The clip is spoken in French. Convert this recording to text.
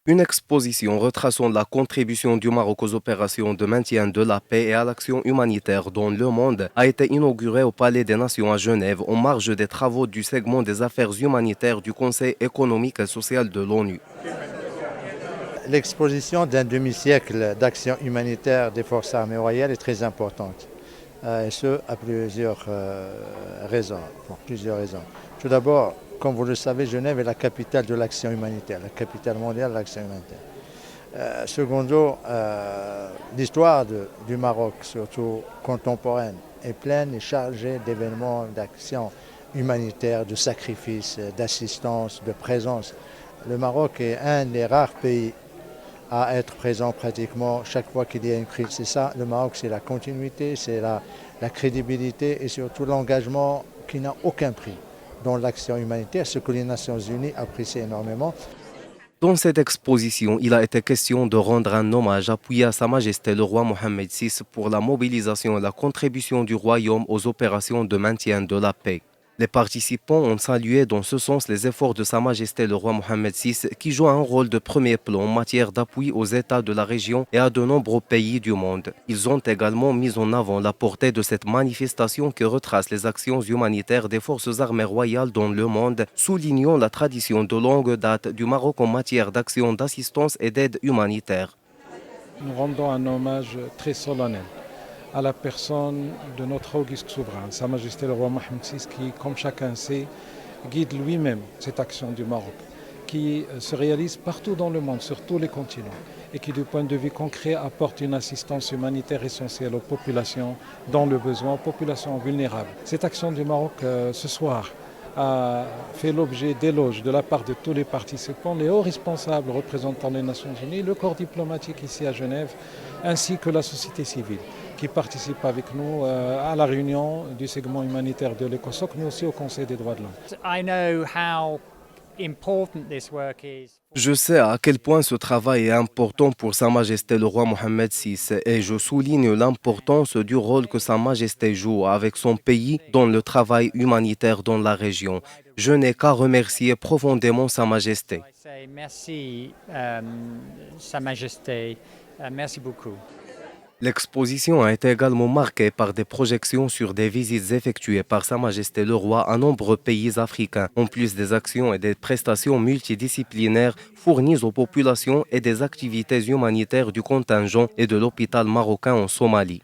Une exposition retraçant la contribution du Maroc aux opérations de maintien de la paix et à l'action humanitaire dans le monde a été inaugurée au Palais des Nations à Genève en marge des travaux du segment des affaires humanitaires du Conseil économique et social de l'ONU. L'exposition d'un demi-siècle d'action humanitaire des forces armées royales est très importante, et ce à plusieurs raisons. Pour plusieurs raisons. Tout d'abord, comme vous le savez, Genève est la capitale de l'action humanitaire, la capitale mondiale de l'action humanitaire. Secondo, l'histoire du Maroc, surtout contemporaine, est pleine et chargée d'événements, d'actions humanitaires, de sacrifices, d'assistance, de présence. Le Maroc est un des rares pays à être présent pratiquement chaque fois qu'il y a une crise. C'est ça, le Maroc, c'est la continuité, c'est la crédibilité et surtout l'engagement qui n'a aucun prix dans l'action humanitaire, ce que les Nations Unies apprécient énormément. Dans cette exposition, il a été question de rendre un hommage appuyé à Sa Majesté le roi Mohammed VI pour la mobilisation et la contribution du royaume aux opérations de maintien de la paix. Les participants ont salué dans ce sens les efforts de Sa Majesté le roi Mohammed VI qui joue un rôle de premier plan en matière d'appui aux États de la région et à de nombreux pays du monde. Ils ont également mis en avant la portée de cette manifestation qui retrace les actions humanitaires des forces armées royales dans le monde, soulignant la tradition de longue date du Maroc en matière d'action d'assistance et d'aide humanitaire. Nous rendons un hommage très solennel à la personne de notre auguste souverain, Sa Majesté le roi Mohammed VI, qui, comme chacun sait, guide lui-même cette action du Maroc, qui se réalise partout dans le monde, sur tous les continents, et qui, du point de vue concret, apporte une assistance humanitaire essentielle aux populations dans le besoin, aux populations vulnérables. Cette action du Maroc, ce soir, a fait l'objet d'éloges de la part de tous les participants, les hauts responsables représentant les Nations Unies, le corps diplomatique ici à Genève, ainsi que la société civile qui participe avec nous à la réunion du segment humanitaire de l'ECOSOC, mais aussi au Conseil des droits de l'homme. Je sais à quel point ce travail est important pour Sa Majesté le roi Mohammed VI et je souligne l'importance du rôle que Sa Majesté joue avec son pays dans le travail humanitaire dans la région. Je n'ai qu'à remercier profondément Sa Majesté. Merci, Sa Majesté. Merci beaucoup. L'exposition a été également marquée par des projections sur des visites effectuées par Sa Majesté le Roi à nombreux pays africains, en plus des actions et des prestations multidisciplinaires fournies aux populations et des activités humanitaires du contingent et de l'hôpital marocain en Somalie.